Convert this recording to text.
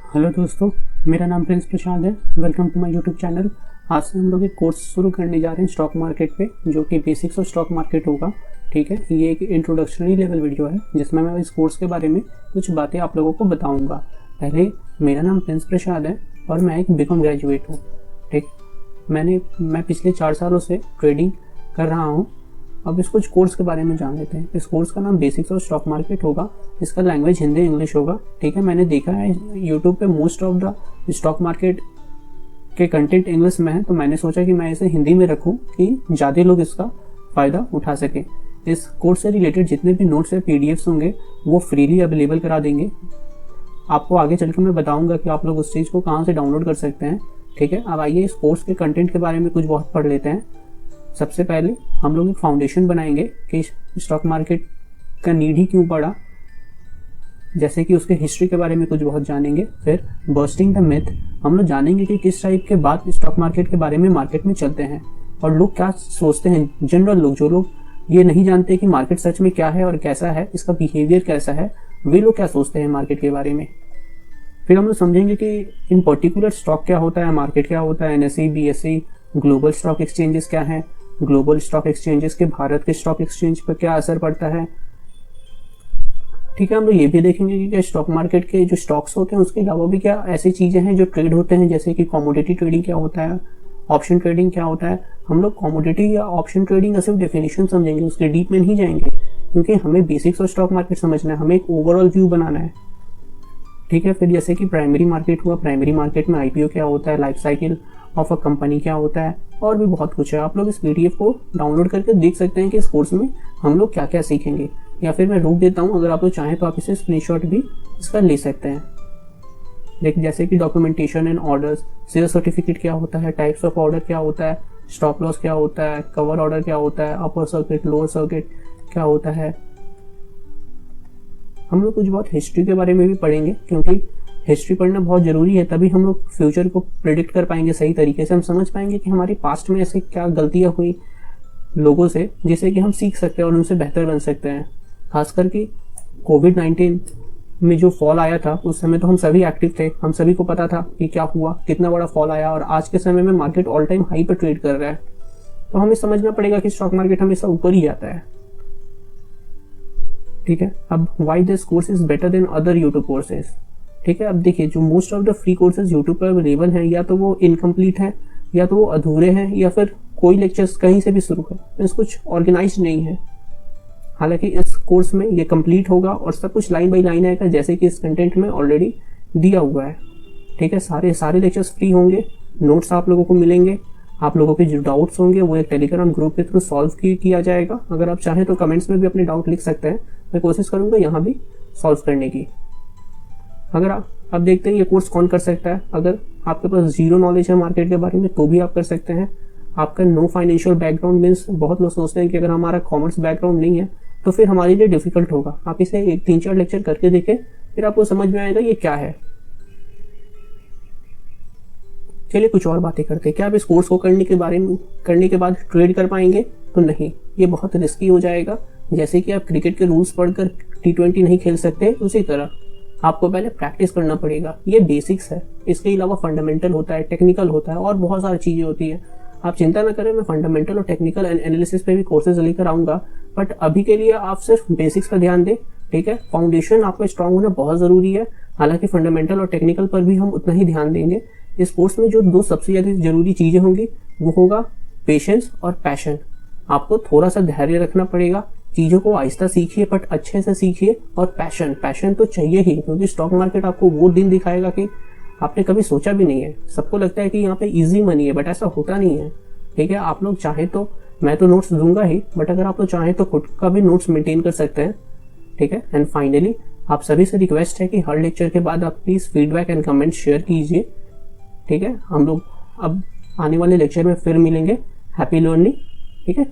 Hello दोस्तों, मेरा नाम प्रिंस प्रसाद है। Welcome to my YouTube channel. आज से हम लोग एक कोर्स शुरू करने जा रहे हैं स्टॉक मार्केट पे, जो कि बेसिक्स ऑफ स्टॉक मार्केट होगा। ठीक है, ये एक इंट्रोडक्शनरी लेवल वीडियो है जिसमें मैं इस कोर्स के बारे में कुछ बातें आप लोगों को बताऊंगा। पहले, मेरा नाम प्रिंस प्रसाद है और मैं एक बीकॉम ग्रेजुएट हूँ। ठीक, मैं पिछले 4 सालों से ट्रेडिंग कर रहा हूँ। अब इस कुछ कोर्स के बारे में जान लेते हैं। इस कोर्स का नाम बेसिक्स ऑफ स्टॉक मार्केट होगा। इसका लैंग्वेज हिंदी इंग्लिश होगा। ठीक है, मैंने देखा है यूट्यूब पे most of the stock market के कंटेंट इंग्लिश में है, तो मैंने सोचा कि मैं इसे हिंदी में रखूं कि ज़्यादा लोग इसका फ़ायदा उठा सकें। इस कोर्स से रिलेटेड जितने भी नोट्स या पीडीएफ्स होंगे वो फ्रीली अवेलेबल करा देंगे। आपको आगे चल के मैं बताऊँगा कि आप लोग उस चीज़ को कहाँ से डाउनलोड कर सकते हैं। ठीक है, अब आइए इस कोर्स के कंटेंट के बारे में कुछ बहुत पढ़ लेते हैं। सबसे पहले हम लोग एक फाउंडेशन बनाएंगे कि स्टॉक मार्केट का नीड ही क्यों पड़ा, जैसे कि उसके हिस्ट्री के बारे में कुछ बहुत जानेंगे। फिर बर्स्टिंग द मिथ, हम लोग जानेंगे कि किस टाइप के बात स्टॉक मार्केट के बारे में मार्केट में चलते हैं और लोग क्या सोचते हैं। जनरल लोग, जो लोग ये नहीं जानते कि मार्केट सच में क्या है और कैसा है, इसका बिहेवियर कैसा है, वे लोग क्या सोचते हैं मार्केट के बारे में। फिर हम लोग समझेंगे कि इन पर्टिकुलर स्टॉक क्या होता है, मार्केट क्या होता है, NSE, BSE, global stock exchanges क्या हैं, ग्लोबल स्टॉक एक्सचेंजेस के भारत के स्टॉक एक्सचेंज पर क्या असर पड़ता है। ठीक है, हम लोग ये भी देखेंगे कि क्या स्टॉक मार्केट के जो स्टॉक्स होते हैं उसके अलावा भी क्या ऐसी चीज़ें हैं जो ट्रेड होते हैं, जैसे कि कमोडिटी ट्रेडिंग क्या होता है, ऑप्शन ट्रेडिंग क्या होता है। हम लोग कमोडिटी या ऑप्शन ट्रेडिंग का सिर्फ डेफिनेशन समझेंगे, उसके डीप में नहीं जाएंगे, क्योंकि हमें बेसिक्स और स्टॉक मार्केट समझना है, हमें एक ओवरऑल व्यू बनाना है। ठीक है, फिर जैसे कि प्राइमरी मार्केट हुआ, प्राइमरी मार्केट में आईपीओ क्या होता है, life cycle of a company क्या होता है, और भी बहुत कुछ है। आप लोग इस पीडीएफ को डाउनलोड करके देख सकते हैं कि इस कोर्स में हम लोग क्या क्या सीखेंगे, या फिर मैं रोक देता हूँ, अगर आप लोग चाहें तो आप इसे स्क्रीनशॉट भी इसका ले सकते हैं। देख, जैसे कि documentation and orders, share certificate क्या होता है, टाइप्स ऑफ ऑर्डर क्या होता है, स्टॉप लॉस क्या होता है, कवर ऑर्डर क्या होता है, अपर सर्किट, लोअर सर्किट क्या होता है। हम लोग कुछ बहुत हिस्ट्री के बारे में भी पढ़ेंगे, क्योंकि हिस्ट्री पढ़ना बहुत ज़रूरी है, तभी हम लोग फ्यूचर को प्रिडिक्ट कर पाएंगे सही तरीके से। हम समझ पाएंगे कि हमारे पास्ट में ऐसे क्या गलतियां हुई लोगों से, जिससे कि हम सीख सकते हैं और उनसे बेहतर बन सकते हैं। खासकर कि कोविड-19 में जो फॉल आया था, उस समय तो हम सभी एक्टिव थे, हम सभी को पता था कि क्या हुआ, कितना बड़ा फॉल आया, और आज के समय में मार्केट ऑल टाइम हाई पर ट्रेड कर रहा है। तो हमें समझना पड़ेगा कि स्टॉक मार्केट हमेशा ऊपर ही जाता है। ठीक है, अब why this course is better than other YouTube courses. ठीक है, अब देखिए, जो most of the free courses YouTube पर अवेलेबल हैं, या तो वो इनकम्प्लीट हैं, या तो वो अधूरे हैं, या फिर कोई लेक्चर्स कहीं से भी शुरू है, मीन्स कुछ ऑर्गेनाइज नहीं है। हालांकि इस कोर्स में ये कंप्लीट होगा और सब कुछ लाइन बाई लाइन आएगा, जैसे कि इस कंटेंट में ऑलरेडी दिया हुआ है। ठीक है, सारे लेक्चर्स फ्री होंगे, नोट्स आप लोगों को मिलेंगे, आप लोगों के जो डाउट्स होंगे वो एक टेलीग्राम ग्रुप के थ्रू सॉल्व किया जाएगा। अगर आप चाहें तो कमेंट्स में भी अपने डाउट लिख सकते हैं, मैं कोशिश करूँगा यहाँ भी सॉल्व करने की। अगर आप देखते हैं ये कोर्स कौन कर सकता है। अगर आपके पास जीरो नॉलेज है मार्केट के बारे में तो भी आप कर सकते हैं। आपका नो फाइनेंशियल बैकग्राउंड, मीन्स बहुत लोग सोचते हैं कि अगर हमारा कॉमर्स बैकग्राउंड नहीं है तो फिर हमारे लिए डिफिकल्ट होगा। आप इसे 3-4 लेक्चर करके देखें, फिर आपको समझ में आएगा ये क्या है। चलिए कुछ और बातें करते हैं। क्या आप इस कोर्स को करने के बाद ट्रेड कर पाएंगे? तो नहीं, ये बहुत रिस्की हो जाएगा। जैसे कि आप क्रिकेट के रूल्स पढ़कर T20 नहीं खेल सकते, उसी तरह आपको पहले प्रैक्टिस करना पड़ेगा। ये बेसिक्स है, इसके अलावा फंडामेंटल होता है, टेक्निकल होता है, और बहुत सारी चीज़ें होती हैं। आप चिंता ना करें, मैं फंडामेंटल और टेक्निकल एनालिसिस पे भी कोर्सेज लेकर आऊँगा, बट अभी के लिए आप सिर्फ बेसिक्स पर ध्यान दें। ठीक है, फाउंडेशन आपका स्ट्रांग होना बहुत ज़रूरी है, हालांकि फंडामेंटल और टेक्निकल पर भी हम उतना ही ध्यान देंगे। इस कोर्स में जो 2 सबसे ज़्यादा ज़रूरी चीज़ें होंगी वो होगा पेशेंस और पैशन। आपको थोड़ा सा धैर्य रखना पड़ेगा, चीज़ों को आहिस्ता सीखिए बट अच्छे से सीखिए। और पैशन तो चाहिए ही, क्योंकि स्टॉक मार्केट आपको वो दिन दिखाएगा कि आपने कभी सोचा भी नहीं है। सबको लगता है कि यहाँ पे इजी मनी है, बट ऐसा होता नहीं है। ठीक है, आप लोग चाहें तो, मैं तो नोट्स दूंगा ही, बट अगर आप लोग चाहें तो खुद का भी नोट्स मेंटेन कर सकते हैं। ठीक है, एंड फाइनली आप सभी से रिक्वेस्ट है कि हर लेक्चर के बाद आप please feedback and comment share कीजिए। ठीक है, हम लोग अब आने वाले लेक्चर में फिर मिलेंगे। Happy learning. ठीक है।